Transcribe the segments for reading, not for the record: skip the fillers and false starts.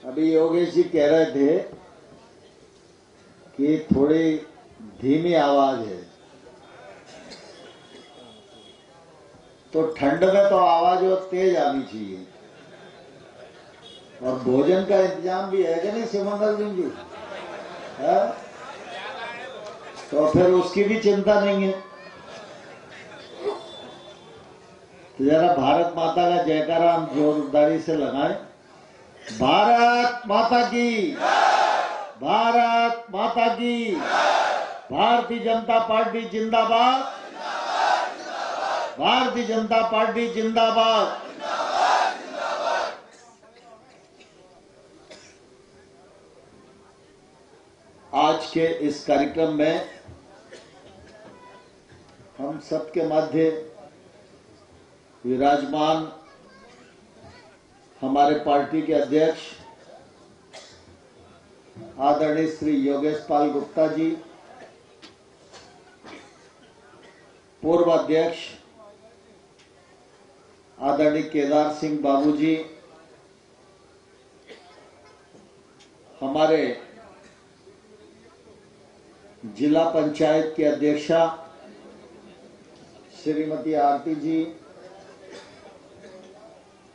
अभी योगेश जी कह रहे थे कि थोड़ी धीमी आवाज है, तो ठंड में तो आवाज और तेज आनी चाहिए। और भोजन का इंतजाम भी है कि नहीं शिवमंगल सिंह जी? है? तो फिर उसकी भी चिंता नहीं है। तो जरा भारत माता का जयकारा हम जोरदारी से लगाएं। भारत माता की, भारत माता की, भारतीय जनता पार्टी जिंदाबाद, भारतीय जनता पार्टी जिंदाबाद। आज के इस कार्यक्रम में हम सबके मध्य विराजमान हमारे पार्टी के अध्यक्ष आदरणीय श्री योगेश पाल गुप्ता जी, पूर्व अध्यक्ष आदरणीय केदार सिंह बाबू जी, हमारे जिला पंचायत की अध्यक्षा श्रीमती आरती जी,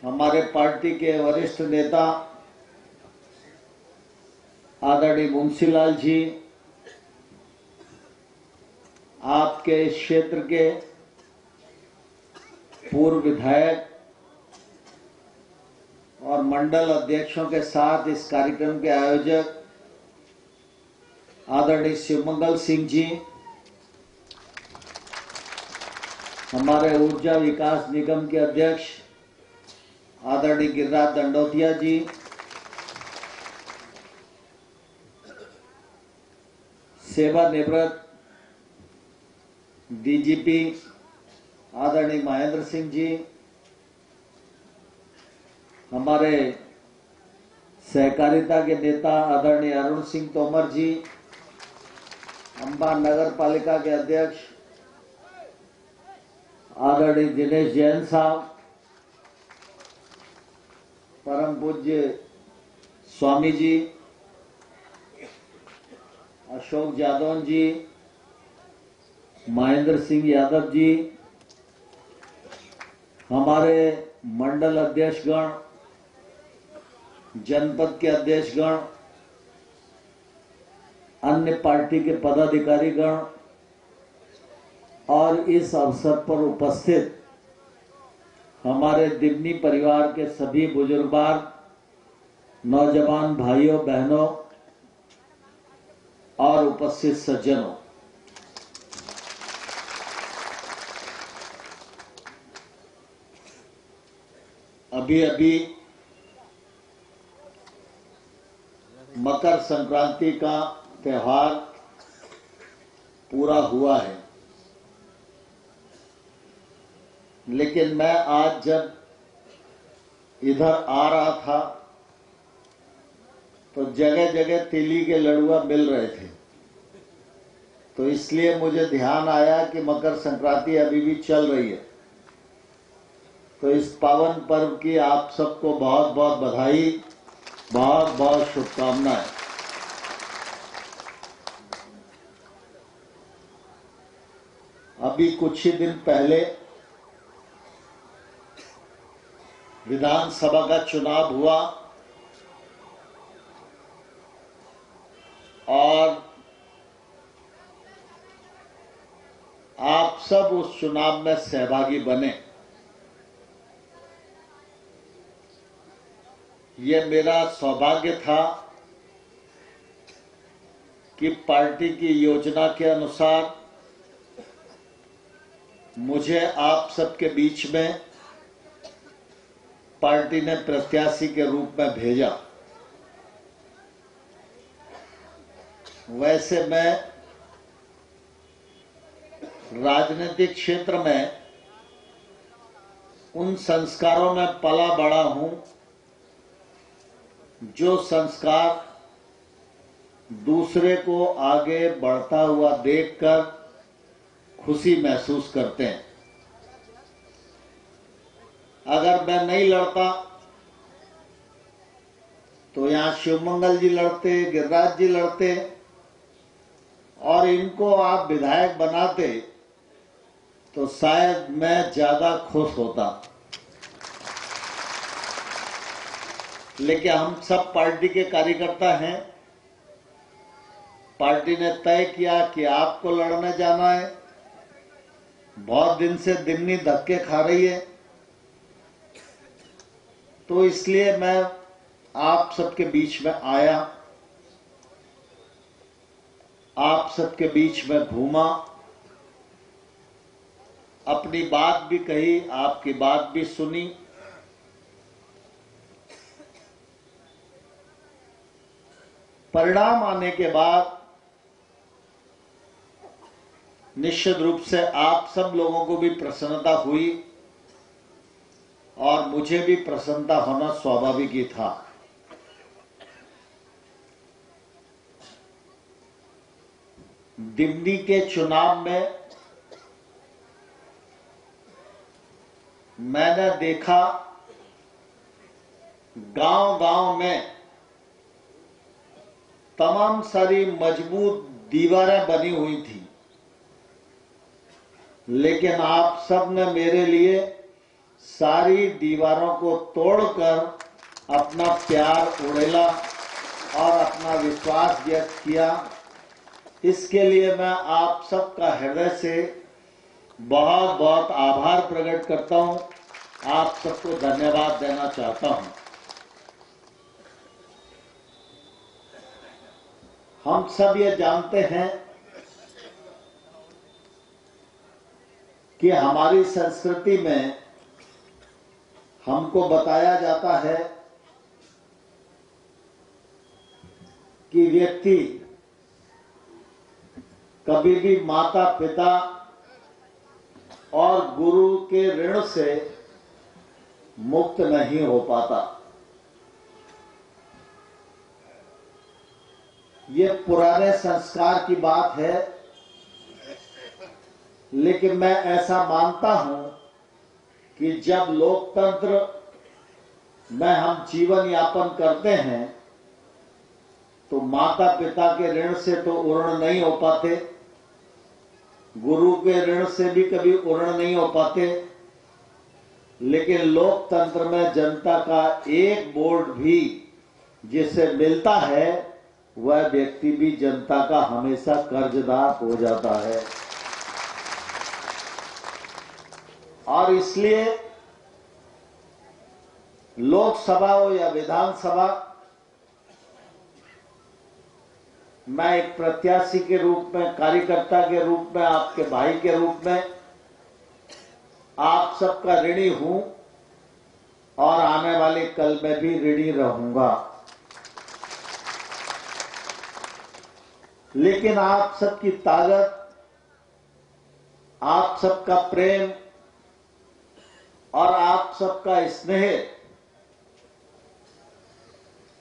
हमारे पार्टी के वरिष्ठ नेता आदरणीय मुंशीलाल जी, आपके इस क्षेत्र के पूर्व विधायक और मंडल अध्यक्षों के साथ इस कार्यक्रम के आयोजक आदरणीय शिवमंगल सिंह जी, हमारे ऊर्जा विकास निगम के अध्यक्ष आदरणीय गिरिराज दंडोतिया जी, सेवानिवृत्त डीजीपी आदरणीय महेंद्र सिंह जी, हमारे सहकारिता के नेता आदरणीय अरुण सिंह तोमर जी, अंबा नगर पालिका के अध्यक्ष आदरणीय दिनेश जैन साहब, परम पूज्य स्वामी जी अशोक जादौन जी, महेंद्र सिंह यादव जी, हमारे मंडल अध्यक्षगण, जनपद के अध्यक्षगण, अन्य पार्टी के पदाधिकारीगण और इस अवसर पर उपस्थित हमारे दिमनी परिवार के सभी बुजुर्गवार, नौजवान भाइयों बहनों और उपस्थित सज्जनों, अभी अभी मकर संक्रांति का त्योहार पूरा हुआ है, लेकिन मैं आज जब इधर आ रहा था तो जगह जगह तिली के लड़ुआ मिल रहे थे, तो इसलिए मुझे ध्यान आया कि मकर संक्रांति अभी भी चल रही है। तो इस पावन पर्व की आप सबको बहुत बहुत बधाई, बहुत बहुत शुभकामनाएं। अभी कुछ ही दिन पहले विधानसभा का चुनाव हुआ और आप सब उस चुनाव में सहभागी बने। ये मेरा सौभाग्य था कि पार्टी की योजना के अनुसार मुझे आप सबके बीच में पार्टी ने प्रत्याशी के रूप में भेजा। वैसे मैं राजनीतिक क्षेत्र में उन संस्कारों में पला बड़ा हूं जो संस्कार दूसरे को आगे बढ़ता हुआ देखकर खुशी महसूस करते हैं। अगर मैं नहीं लड़ता तो यहाँ शिवमंगल जी लड़ते, गिरिराज जी लड़ते और इनको आप विधायक बनाते तो शायद मैं ज्यादा खुश होता। लेकिन हम सब पार्टी के कार्यकर्ता हैं। पार्टी ने तय किया कि आपको लड़ने जाना है। बहुत दिन से दिमनी धक्के खा रही है, तो इसलिए मैं आप सबके बीच में आया, आप सबके बीच में घूमा, अपनी बात भी कही, आपकी बात भी सुनी। परिणाम आने के बाद निश्चित रूप से आप सब लोगों को भी प्रसन्नता हुई और मुझे भी प्रसन्नता होना स्वाभाविक ही था। दिमनी के चुनाव में मैंने देखा गांव-गांव में तमाम सारी मजबूत दीवारें बनी हुई थी, लेकिन आप सब ने मेरे लिए सारी दीवारों को तोड़कर अपना प्यार उड़ेला और अपना विश्वास व्यक्त किया। इसके लिए मैं आप सबका हृदय से बहुत बहुत आभार प्रकट करता हूं, आप सबको धन्यवाद देना चाहता हूं। हम सब ये जानते हैं कि हमारी संस्कृति में हमको बताया जाता है कि व्यक्ति कभी भी माता पिता और गुरु के ऋण से मुक्त नहीं हो पाता। ये पुराने संस्कार की बात है, लेकिन मैं ऐसा मानता हूं कि जब लोकतंत्र में हम जीवन यापन करते हैं तो माता पिता के ऋण से तो उर्ण नहीं हो पाते, गुरु के ऋण से भी कभी उर्ण नहीं हो पाते, लेकिन लोकतंत्र में जनता का एक वोट भी जिसे मिलता है वह व्यक्ति भी जनता का हमेशा कर्जदार हो जाता है। और इसलिए लोकसभा हो या विधानसभा, मैं एक प्रत्याशी के रूप में, कार्यकर्ता के रूप में, आपके भाई के रूप में आप सबका ऋणी हूं और आने वाले कल में भी ऋणी रहूंगा। लेकिन आप सबकी ताकत, आप सबका प्रेम और आप सबका स्नेह,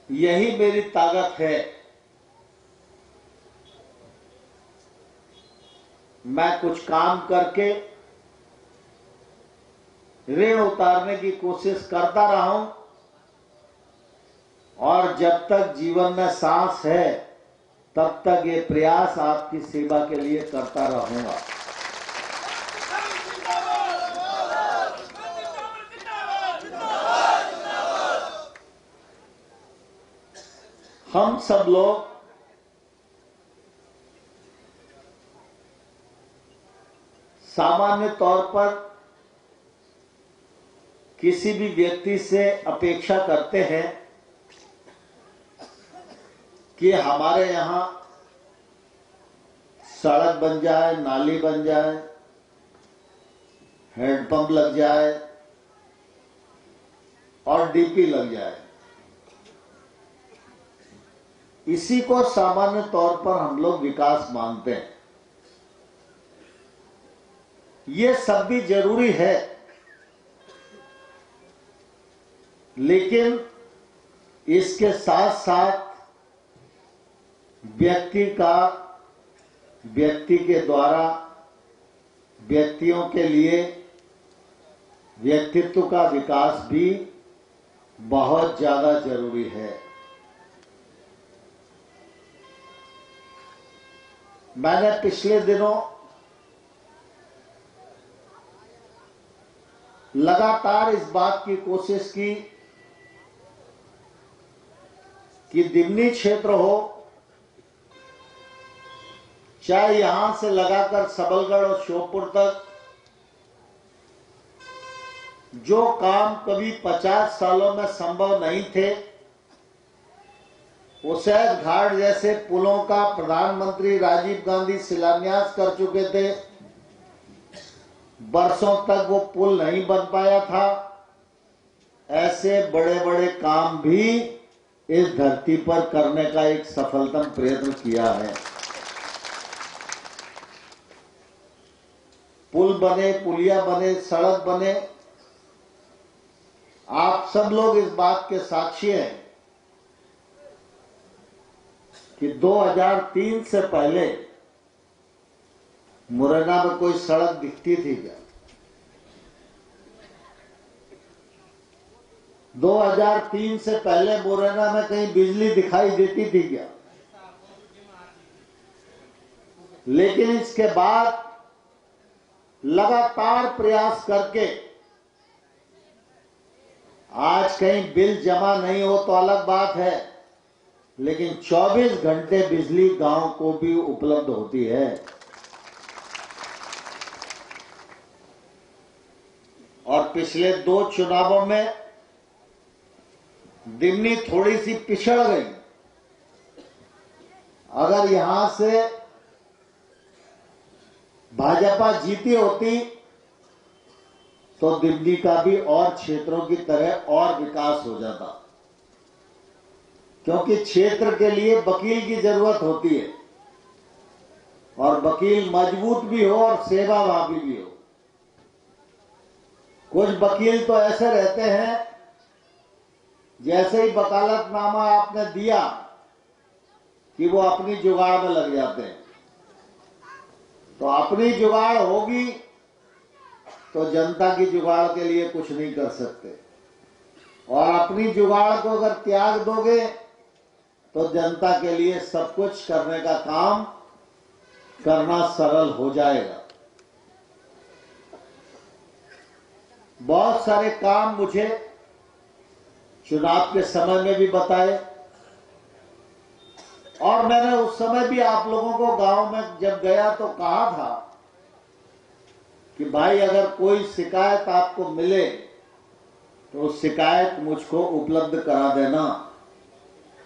यही मेरी ताकत है। मैं कुछ काम करके ऋण उतारने की कोशिश करता रहा हूं और जब तक जीवन में सांस है तब तक ये प्रयास आपकी सेवा के लिए करता रहूंगा। हम सब लोग सामान्य तौर पर किसी भी व्यक्ति से अपेक्षा करते हैं कि हमारे यहां सड़क बन जाए, नाली बन जाए, हैंडपंप लग जाए और डीपी लग जाए। इसी को सामान्य तौर पर हम लोग विकास मानते हैं। ये सब भी जरूरी है, लेकिन इसके साथ साथ व्यक्ति के द्वारा व्यक्तियों के लिए व्यक्तित्व का विकास भी बहुत ज्यादा जरूरी है। मैंने पिछले दिनों लगातार इस बात की कोशिश की कि दिमनी क्षेत्र हो, चाहे यहां से लगाकर सबलगढ़ और श्योपुर तक, जो काम कभी 50 सालों में संभव नहीं थे, उसैद घाट जैसे पुलों का प्रधानमंत्री राजीव गांधी शिलान्यास कर चुके थे, बरसों तक वो पुल नहीं बन पाया था। ऐसे बड़े बड़े काम भी इस धरती पर करने का एक सफलतम प्रयत्न किया है। पुल बने, पुलिया बने, सड़क बने। आप सब लोग इस बात के साक्षी हैं कि 2003 से पहले मुरैना में कोई सड़क दिखती थी क्या? 2003 से पहले मुरैना में कहीं बिजली दिखाई देती थी क्या? लेकिन इसके बाद लगातार प्रयास करके आज कहीं बिल जमा नहीं हो तो अलग बात है, लेकिन 24 घंटे बिजली गांव को भी उपलब्ध होती है। और पिछले 2 चुनावों में दिमनी थोड़ी सी पिछड़ गई। अगर यहां से भाजपा जीती होती तो दिमनी का भी और क्षेत्रों की तरह और विकास हो जाता, क्योंकि क्षेत्र के लिए वकील की जरूरत होती है और वकील मजबूत भी हो और सेवाभावी भी हो। कुछ वकील तो ऐसे रहते हैं, जैसे ही वकालतनामा आपने दिया कि वो अपनी जुगाड़ में लग जाते हैं। तो अपनी जुगाड़ होगी तो जनता की जुगाड़ के लिए कुछ नहीं कर सकते, और अपनी जुगाड़ को अगर त्याग दोगे तो जनता के लिए सब कुछ करने का काम करना सरल हो जाएगा। बहुत सारे काम मुझे चुनाव के समय में भी बताए, और मैंने उस समय भी आप लोगों को गांव में जब गया तो कहा था कि भाई अगर कोई शिकायत आपको मिले तो उस शिकायत मुझको उपलब्ध करा देना,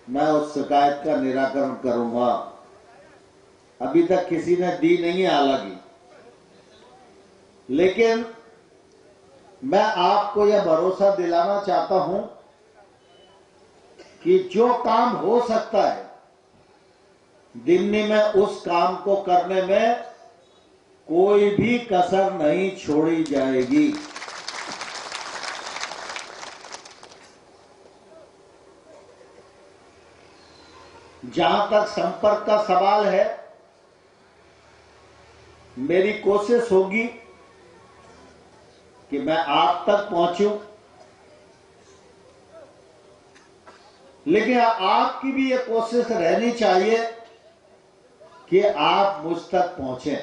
मैं उस शिकायत का निराकरण करूंगा। अभी तक किसी ने दी नहीं है हालांकि, लेकिन मैं आपको यह भरोसा दिलाना चाहता हूं कि जो काम हो सकता है दिमनी में, उस काम को करने में कोई भी कसर नहीं छोड़ी जाएगी। जहां तक संपर्क का सवाल है, मेरी कोशिश होगी कि मैं आप तक पहुंचूं, लेकिन आपकी भी ये कोशिश रहनी चाहिए कि आप मुझ तक पहुंचे।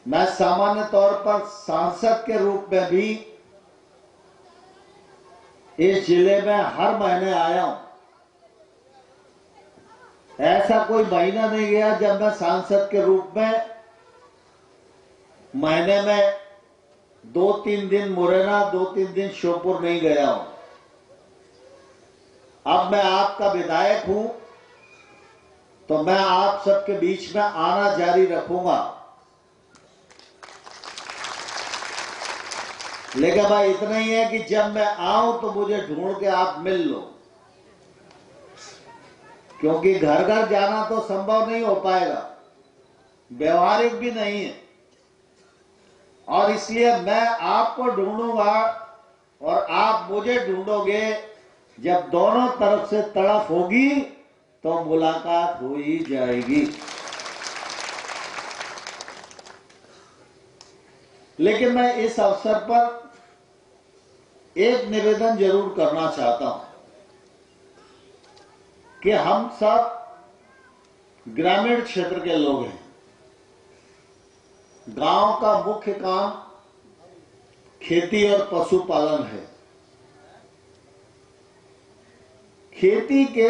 मैं सामान्य तौर पर सांसद के रूप में भी इस जिले में हर महीने आया हूं। ऐसा कोई महीना नहीं गया जब मैं सांसद के रूप में महीने में 2-3 दिन मुरैना, 2-3 दिन श्योपुर नहीं गया हूं। अब मैं आपका विधायक हूं तो मैं आप सबके बीच में आना जारी रखूंगा, लेकिन भाई इतना ही है कि जब मैं आऊं तो मुझे ढूंढ के आप मिल लो, क्योंकि घर घर जाना तो संभव नहीं हो पाएगा, व्यवहारिक भी नहीं है। और इसलिए मैं आपको ढूंढूंगा और आप मुझे ढूंढोगे। जब दोनों तरफ से तड़प होगी तो मुलाकात हो ही जाएगी। लेकिन मैं इस अवसर पर एक निवेदन जरूर करना चाहता हूं कि हम सब ग्रामीण क्षेत्र के लोग हैं। गांव का मुख्य काम खेती और पशुपालन है। खेती के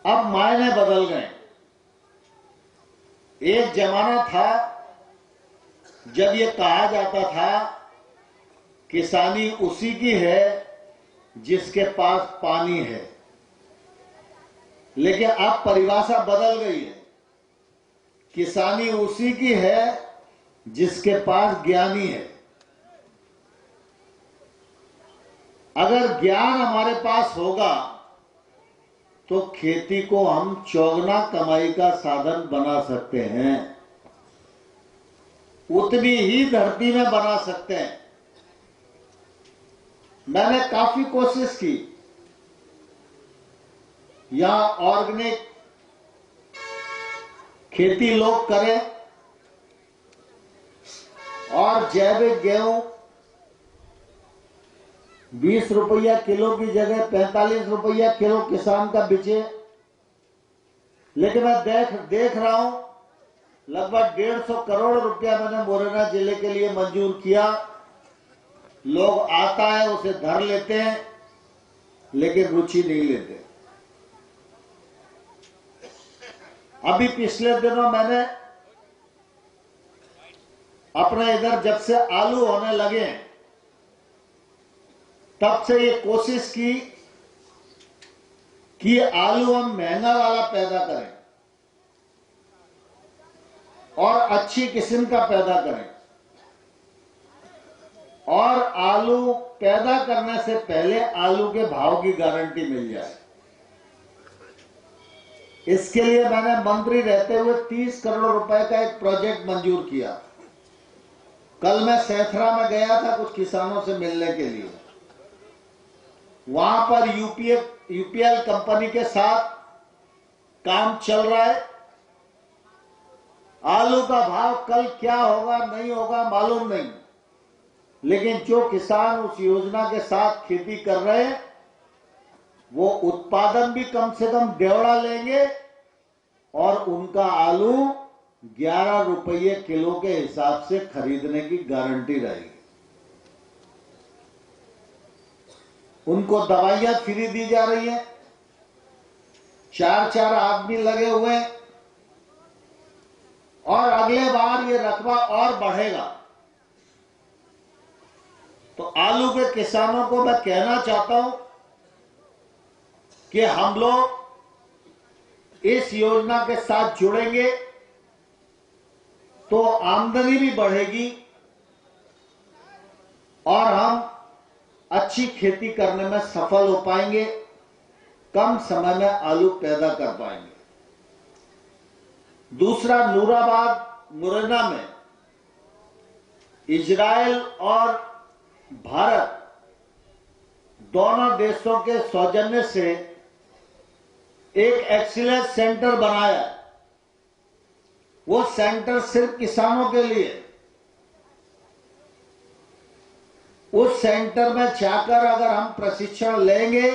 अब मायने बदल गए। एक जमाना था जब ये कहा जाता था किसानी उसी की है जिसके पास पानी है, लेकिन अब परिभाषा बदल गई है। किसानी उसी की है जिसके पास ज्ञानी है। अगर ज्ञान हमारे पास होगा तो खेती को हम चौगुना कमाई का साधन बना सकते हैं, उतनी ही धरती में बना सकते हैं। मैंने काफी कोशिश की यहां ऑर्गेनिक खेती लोग करें और जैविक गेहूं 20 रुपया किलो की जगह 45 रुपया किलो किसान का बिचे। लेकिन मैं देख रहा हूं लगभग 150 करोड़ रुपया मैंने मुरैना जिले के लिए मंजूर किया। लोग आता है उसे धर लेते हैं लेकिन रुचि नहीं लेते। अभी पिछले दिनों मैंने अपने इधर जब से आलू होने लगे तब से ये कोशिश की कि आलू हम महंगा वाला पैदा करें और अच्छी किस्म का पैदा करें, और आलू पैदा करने से पहले आलू के भाव की गारंटी मिल जाए। इसके लिए मैंने मंत्री रहते हुए 30 करोड़ रुपए का एक प्रोजेक्ट मंजूर किया। कल मैं सैथरा में गया था कुछ किसानों से मिलने के लिए। वहां पर यूपीएल कंपनी के साथ काम चल रहा है। आलू का भाव कल क्या होगा नहीं होगा मालूम नहीं, लेकिन जो किसान उस योजना के साथ खेती कर रहे हैं वो उत्पादन भी कम से कम डेढ़ा लेंगे और उनका आलू 11 रुपये किलो के हिसाब से खरीदने की गारंटी रहेगी। उनको दवाइयां फ्री दी जा रही है। 4 आदमी लगे हुए हैं और अगले बार ये रकबा और बढ़ेगा। तो आलू के किसानों को मैं कहना चाहता हूं कि हम लोग इस योजना के साथ जुड़ेंगे तो आमदनी भी बढ़ेगी और हम अच्छी खेती करने में सफल हो पाएंगे, कम समय में आलू पैदा कर पाएंगे। दूसरा, नूराबाद मुरैना में इजराइल और भारत दोनों देशों के सौजन्य से एक एक्सीलेंस सेंटर बनाया। वो सेंटर सिर्फ किसानों के लिए। उस सेंटर में जाकर अगर हम प्रशिक्षण लेंगे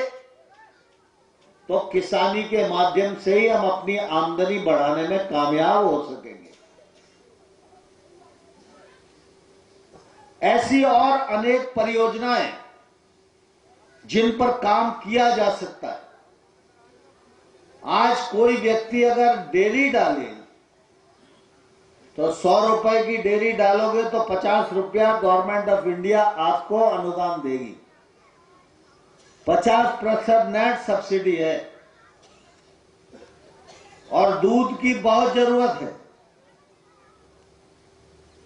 तो किसानी के माध्यम से ही हम अपनी आमदनी बढ़ाने में कामयाब हो सकेंगे। ऐसी और अनेक परियोजनाएं जिन पर काम किया जा सकता है। आज कोई व्यक्ति अगर डेयरी डाले तो 100 रुपए की डेयरी डालोगे तो 50 रुपया गवर्नमेंट ऑफ इंडिया आपको अनुदान देगी। 50% नेट सब्सिडी है और दूध की बहुत जरूरत है।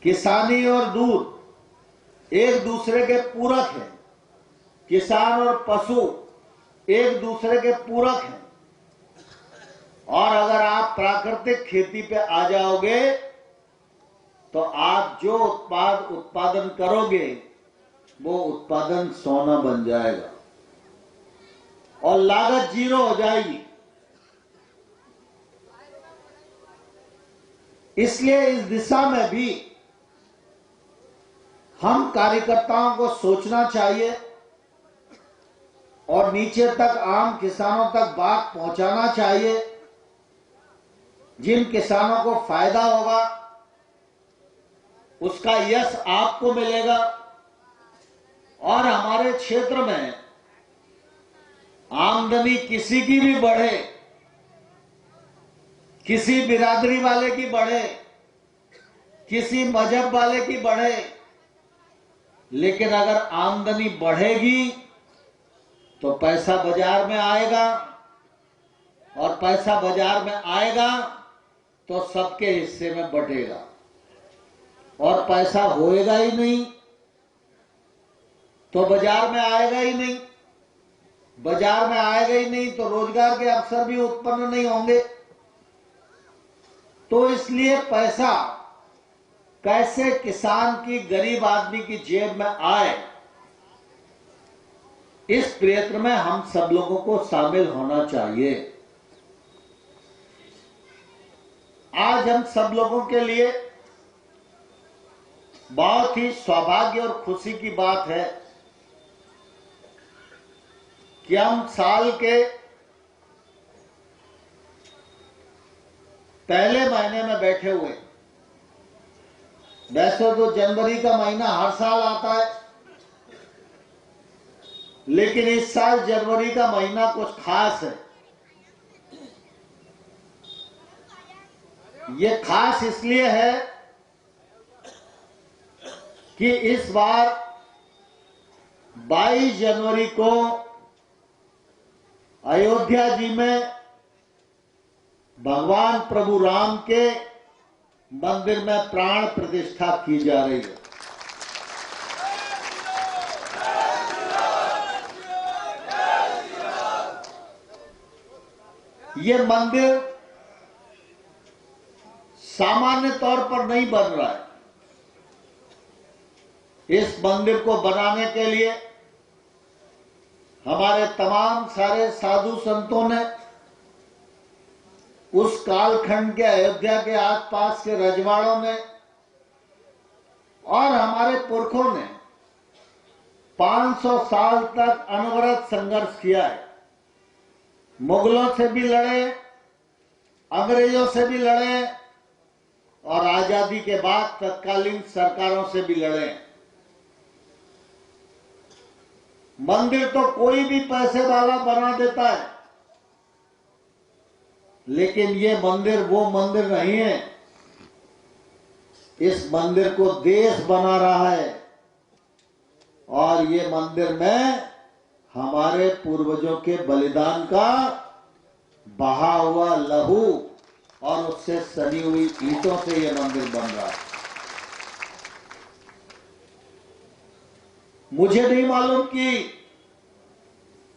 किसानी और दूध एक दूसरे के पूरक हैं। किसान और पशु एक दूसरे के पूरक हैं। और अगर आप प्राकृतिक खेती पे आ जाओगे तो आप जो उत्पादन करोगे वो उत्पादन सोना बन जाएगा और लागत 0 हो जाएगी। इसलिए इस दिशा में भी हम कार्यकर्ताओं को सोचना चाहिए और नीचे तक आम किसानों तक बात पहुंचाना चाहिए। जिन किसानों को फायदा होगा उसका यश आपको मिलेगा और हमारे क्षेत्र में आमदनी किसी की भी बढ़े, किसी बिरादरी वाले की बढ़े, किसी मजहब वाले की बढ़े, लेकिन अगर आमदनी बढ़ेगी तो पैसा बाजार में आएगा और पैसा बाजार में आएगा तो सबके हिस्से में बटेगा और पैसा होएगा ही नहीं तो बाजार में आएगा ही नहीं। बाजार में आएगा ही नहीं तो रोजगार के अवसर भी उत्पन्न नहीं होंगे। तो इसलिए पैसा कैसे किसान की, गरीब आदमी की जेब में आए, इस प्रयत्न में हम सब लोगों को शामिल होना चाहिए। आज हम सब लोगों के लिए बहुत ही सौभाग्य और खुशी की बात है कि हम साल के पहले महीने में बैठे हुए। वैसे तो जनवरी का महीना हर साल आता है, लेकिन इस साल जनवरी का महीना कुछ खास है। ये खास इसलिए है कि इस बार 22 जनवरी को अयोध्या जी में भगवान प्रभु राम के मंदिर में प्राण प्रतिष्ठा की जा रही है। ये मंदिर सामान्य तौर पर नहीं बन रहा है। इस मंदिर को बनाने के लिए हमारे तमाम सारे साधु संतों ने उस कालखंड के अयोध्या के आसपास के रजवाड़ों ने और हमारे पुरखों ने 500 साल तक अनवरत संघर्ष किया है। मुगलों से भी लड़े, अंग्रेजों से भी लड़े और आजादी के बाद तत्कालीन सरकारों से भी लड़े। मंदिर तो कोई भी पैसे वाला बना देता है, लेकिन ये मंदिर वो मंदिर नहीं है। इस मंदिर को देश बना रहा है और ये मंदिर में हमारे पूर्वजों के बलिदान का बहा हुआ लहू और उससे सनी हुई ईंटों से ये मंदिर बन रहा है। मुझे नहीं मालूम कि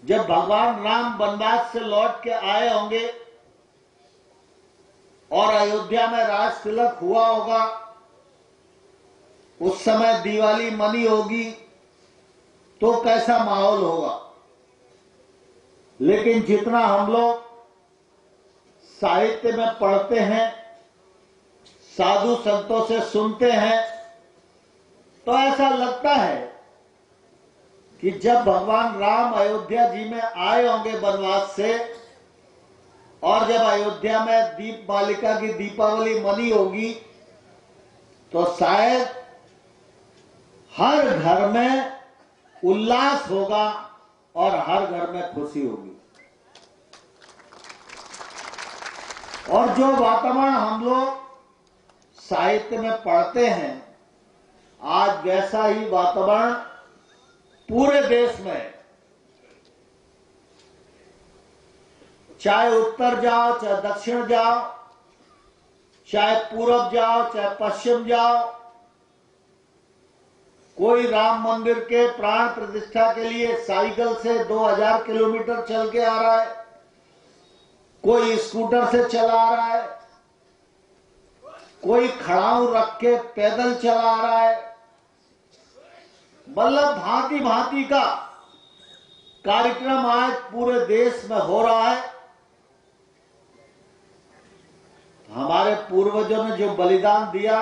जब भगवान राम वनवास से लौट के आए होंगे और अयोध्या में राज तिलक हुआ होगा, उस समय दिवाली मनी होगी तो कैसा माहौल होगा। लेकिन जितना हम लोग साहित्य में पढ़ते हैं, साधु संतों से सुनते हैं, तो ऐसा लगता है कि जब भगवान राम अयोध्या जी में आए होंगे वनवास से और जब अयोध्या में दीप मालिका की दीपावली मनी होगी तो शायद हर घर में उल्लास होगा और हर घर में खुशी होगी। और जो वातावरण हम लोग साहित्य में पढ़ते हैं, आज वैसा ही वातावरण पूरे देश में, चाहे उत्तर जाओ, चाहे दक्षिण जाओ, चाहे पूरब जाओ, चाहे पश्चिम जाओ, कोई राम मंदिर के प्राण प्रतिष्ठा के लिए साइकिल से 2000 किलोमीटर चल के आ रहा है, कोई स्कूटर से चला आ रहा है, कोई खड़ाऊ रख के पैदल चला आ रहा है। मतलब भांति भांति का कार्यक्रम आज पूरे देश में हो रहा है। हमारे पूर्वजों ने जो बलिदान दिया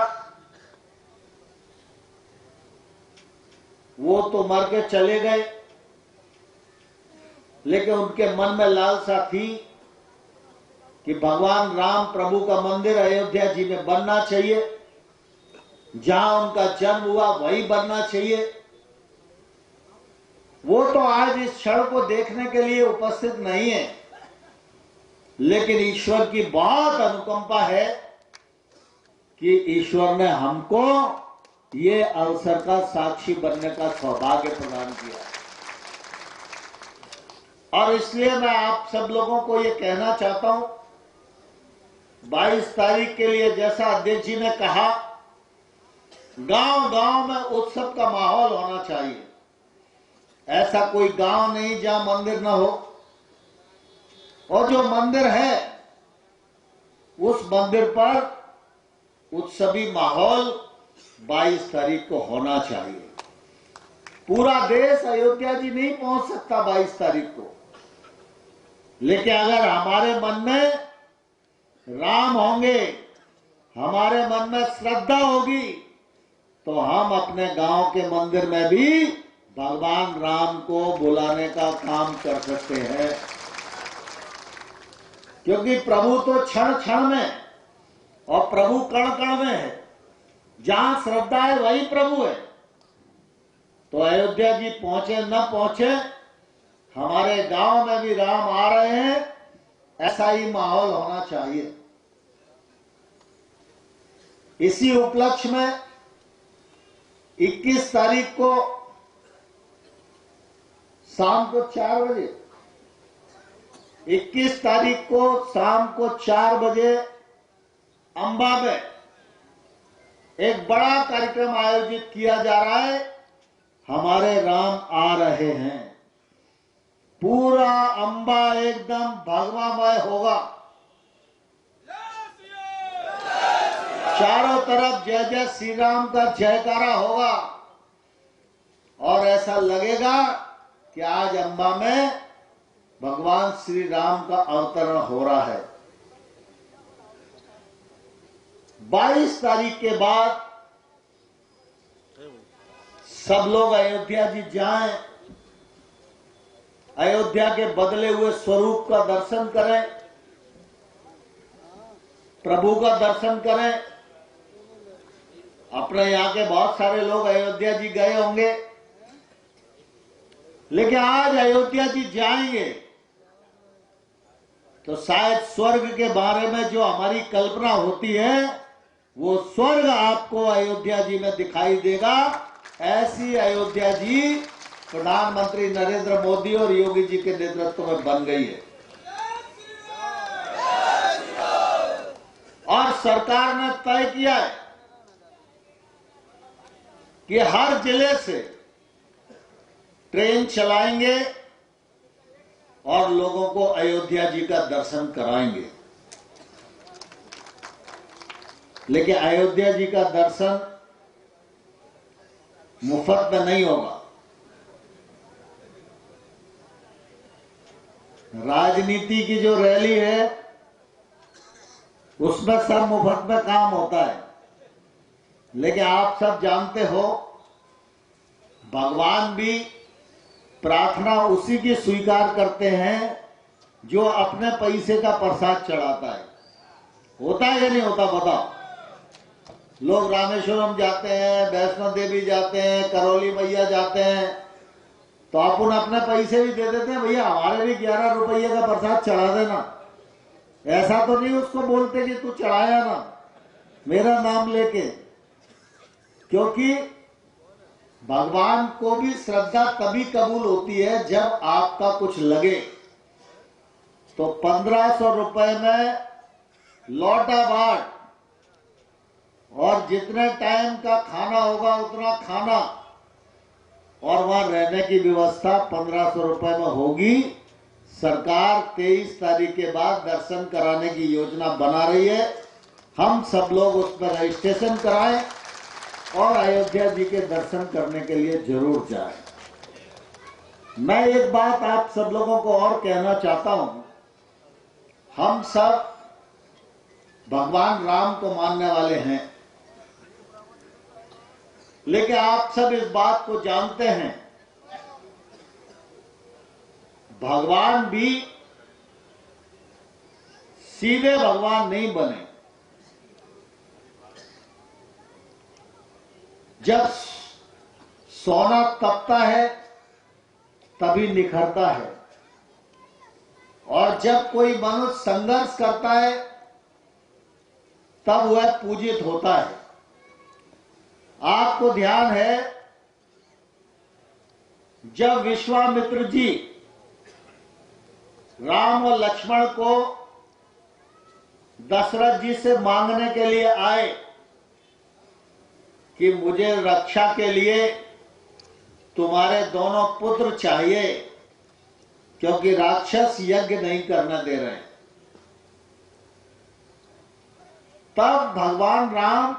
वो तो मर के चले गए, लेकिन उनके मन में लालसा थी कि भगवान राम प्रभु का मंदिर अयोध्या जी में बनना चाहिए, जहां उनका जन्म हुआ वही बनना चाहिए। वो तो आज इस क्षण को देखने के लिए उपस्थित नहीं है, लेकिन ईश्वर की बहुत अनुकंपा है कि ईश्वर ने हमको ये अवसर का साक्षी बनने का सौभाग्य प्रदान किया। और इसलिए मैं आप सब लोगों को ये कहना चाहता हूं, 22 तारीख के लिए जैसा अध्यक्ष जी ने कहा, गांव गांव में उत्सव का माहौल होना चाहिए। ऐसा कोई गांव नहीं जहां मंदिर न हो, और जो मंदिर है उस मंदिर पर उत्सवी माहौल 22 तारीख को होना चाहिए। पूरा देश अयोध्या जी नहीं पहुंच सकता 22 तारीख को, लेकिन अगर हमारे मन में राम होंगे, हमारे मन में श्रद्धा होगी, तो हम अपने गांव के मंदिर में भी भगवान राम को बुलाने का काम कर सकते हैं। क्योंकि प्रभु तो क्षण क्षण में और प्रभु कण कण में है। जहां श्रद्धा है वही प्रभु है। तो अयोध्या जी पहुंचे न पहुंचे, हमारे गांव में भी राम आ रहे हैं, ऐसा ही माहौल होना चाहिए। इसी उपलक्ष्य में 21 तारीख को शाम को 4 बजे 21 तारीख को शाम को 4 बजे अंबा में एक बड़ा कार्यक्रम आयोजित किया जा रहा है। हमारे राम आ रहे हैं। पूरा अंबा एकदम भगवामय होगा। चारों तरफ जय जय श्री राम का जयकारा होगा, और ऐसा लगेगा कि आज अंबा में भगवान श्री राम का अवतरण हो रहा है। 22 तारीख के बाद सब लोग अयोध्या जी जाएं, अयोध्या के बदले हुए स्वरूप का दर्शन करें, प्रभु का दर्शन करें। अपने यहाँ के बहुत सारे लोग अयोध्या जी गए होंगे, लेकिन आज अयोध्या जी जाएंगे तो शायद स्वर्ग के बारे में जो हमारी कल्पना होती है, वो स्वर्ग आपको अयोध्या जी में दिखाई देगा। ऐसी अयोध्या जी प्रधानमंत्री नरेंद्र मोदी और योगी जी के नेतृत्व में बन गई है। और सरकार ने तय किया है कि हर जिले से ट्रेन चलाएंगे और लोगों को अयोध्या जी का दर्शन कराएंगे। लेकिन अयोध्या जी का दर्शन मुफ्त में नहीं होगा। राजनीति की जो रैली है उसमें सब मुफ्त में काम होता है, लेकिन आप सब जानते हो भगवान भी प्रार्थना उसी की स्वीकार करते हैं जो अपने पैसे का प्रसाद चढ़ाता है। होता है या नहीं होता बताओ? लोग रामेश्वरम जाते हैं, वैष्णो देवी जाते हैं, करौली मैया जाते हैं, तो अपन अपने पैसे भी दे देते हैं, भैया हमारे भी 11 रुपये का प्रसाद चढ़ा देना। ऐसा तो नहीं उसको बोलते कि तू चढ़ाया ना मेरा नाम लेके, क्योंकि भगवान को भी श्रद्धा तभी कबूल होती है जब आपका कुछ लगे। तो 1500 रुपए में लौटा बाट और जितने टाइम का खाना होगा उतना खाना, और वहां रहने की व्यवस्था 1500 रुपए में होगी। सरकार 23 तारीख के बाद दर्शन कराने की योजना बना रही है। हम सब लोग उस पर रजिस्ट्रेशन कराएं और अयोध्या जी के दर्शन करने के लिए जरूर जाएं। मैं एक बात आप सब लोगों को और कहना चाहता हूं, हम सब भगवान राम को मानने वाले हैं, लेकिन आप सब इस बात को जानते हैं भगवान भी सीधे भगवान नहीं बने। जब सोना तपता है तभी निखरता है, और जब कोई मनुष्य संघर्ष करता है तब वह पूजित होता है। आपको ध्यान है, जब विश्वामित्र जी राम और लक्ष्मण को दशरथ जी से मांगने के लिए आए कि मुझे रक्षा के लिए तुम्हारे दोनों पुत्र चाहिए, क्योंकि राक्षस यज्ञ नहीं करने दे रहे हैं, तब भगवान राम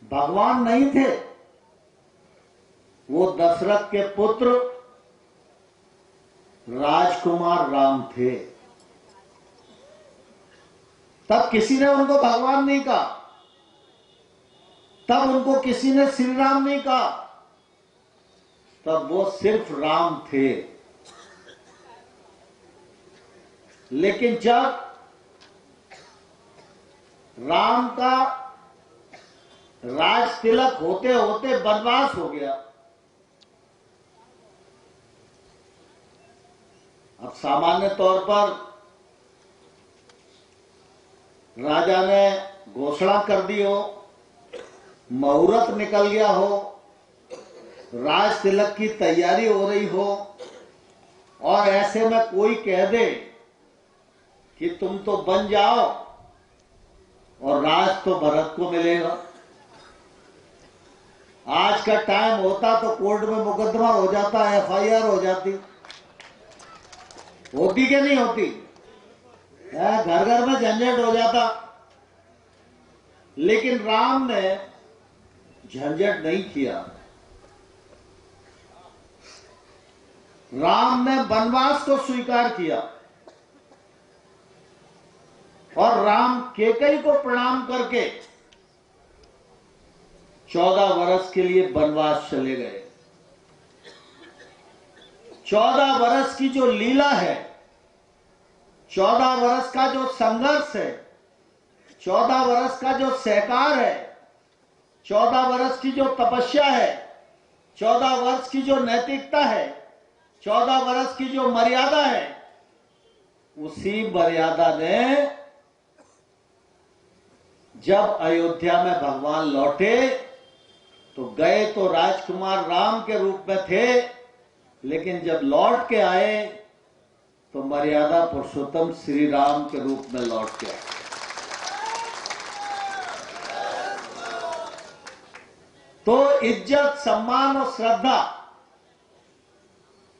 भगवान नहीं थे, वो दशरथ के पुत्र राजकुमार राम थे। तब किसी ने उनको भगवान नहीं कहा, तब उनको किसी ने श्री राम नहीं कहा, तब वो सिर्फ राम थे। लेकिन जब राम का राज तिलक होते होते वनवास हो गया, अब सामान्य तौर पर राजा ने घोषणा कर दी हो, मुहूर्त निकल गया हो, राज तिलक की तैयारी हो रही हो, और ऐसे में कोई कह दे कि तुम तो बन जाओ और राज तो भरत को मिलेगा। आज का टाइम होता तो कोर्ट में मुकदमा हो जाता, एफआईआर हो जाती, होती कि नहीं होती, घर घर में झंझट हो जाता। लेकिन राम ने झंझट नहीं किया। राम ने वनवास को स्वीकार किया और राम केकई को प्रणाम करके 14 वर्ष के लिए वनवास चले गए। 14 वर्ष की जो लीला है, 14 वर्ष का जो संघर्ष है, 14 वर्ष का जो सहकार है, 14 वर्ष की जो तपस्या है, 14 वर्ष की जो नैतिकता है, 14 वर्ष की जो मर्यादा है, उसी मर्यादा ने जब अयोध्या में भगवान लौटे तो गए तो राजकुमार राम के रूप में थे, लेकिन जब लौट के आए तो मर्यादा पुरुषोत्तम श्री राम के रूप में लौट के आए। तो इज्जत, सम्मान और श्रद्धा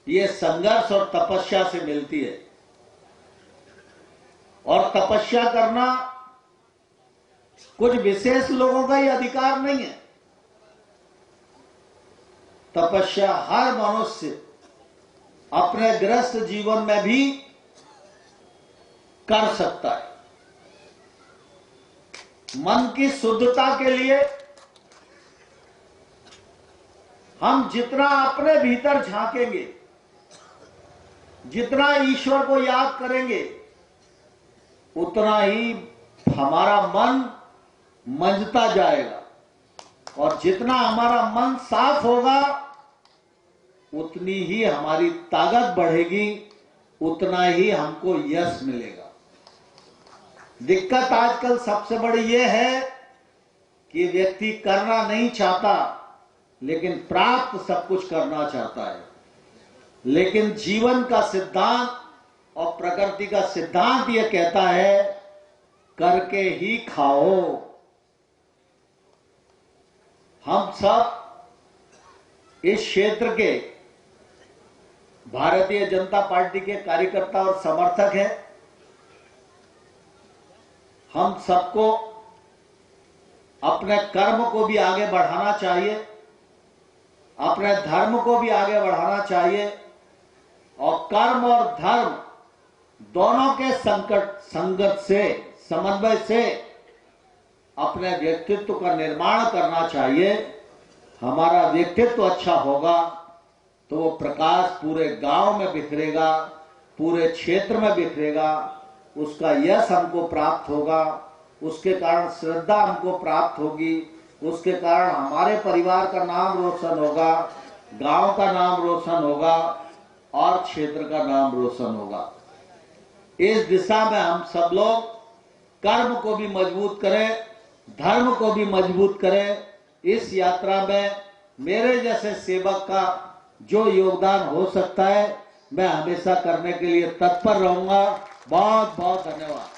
ये संघर्ष और तपस्या से मिलती है, और तपस्या करना कुछ विशेष लोगों का ही अधिकार नहीं है। तपस्या हर मनुष्य अपने गृहस्थ जीवन में भी कर सकता है। मन की शुद्धता के लिए हम जितना अपने भीतर झांकेंगे, जितना ईश्वर को याद करेंगे, उतना ही हमारा मन मंजता जाएगा, और जितना हमारा मन साफ होगा उतनी ही हमारी ताकत बढ़ेगी, उतना ही हमको यश मिलेगा। दिक्कत आजकल सबसे बड़ी यह है कि व्यक्ति करना नहीं चाहता, लेकिन प्राप्त सब कुछ करना चाहता है। लेकिन जीवन का सिद्धांत और प्रकृति का सिद्धांत यह कहता है, करके ही खाओ। हम सब इस क्षेत्र के भारतीय जनता पार्टी के कार्यकर्ता और समर्थक हैं। हम सबको अपने कर्म को भी आगे बढ़ाना चाहिए, अपने धर्म को भी आगे बढ़ाना चाहिए, और कर्म और धर्म दोनों के संगत से, समन्वय से अपने व्यक्तित्व का निर्माण करना चाहिए। हमारा व्यक्तित्व अच्छा होगा तो वो प्रकाश पूरे गांव में बिखरेगा, पूरे क्षेत्र में बिखरेगा, उसका यश हमको प्राप्त होगा, उसके कारण श्रद्धा हमको प्राप्त होगी, उसके कारण हमारे परिवार का नाम रोशन होगा, गांव का नाम रोशन होगा और क्षेत्र का नाम रोशन होगा। इस दिशा में हम सब लोग कर्म को भी मजबूत करें, धर्म को भी मजबूत करें। इस यात्रा में मेरे जैसे सेवक का जो योगदान हो सकता है मैं हमेशा करने के लिए तत्पर रहूंगा। बहुत बहुत धन्यवाद।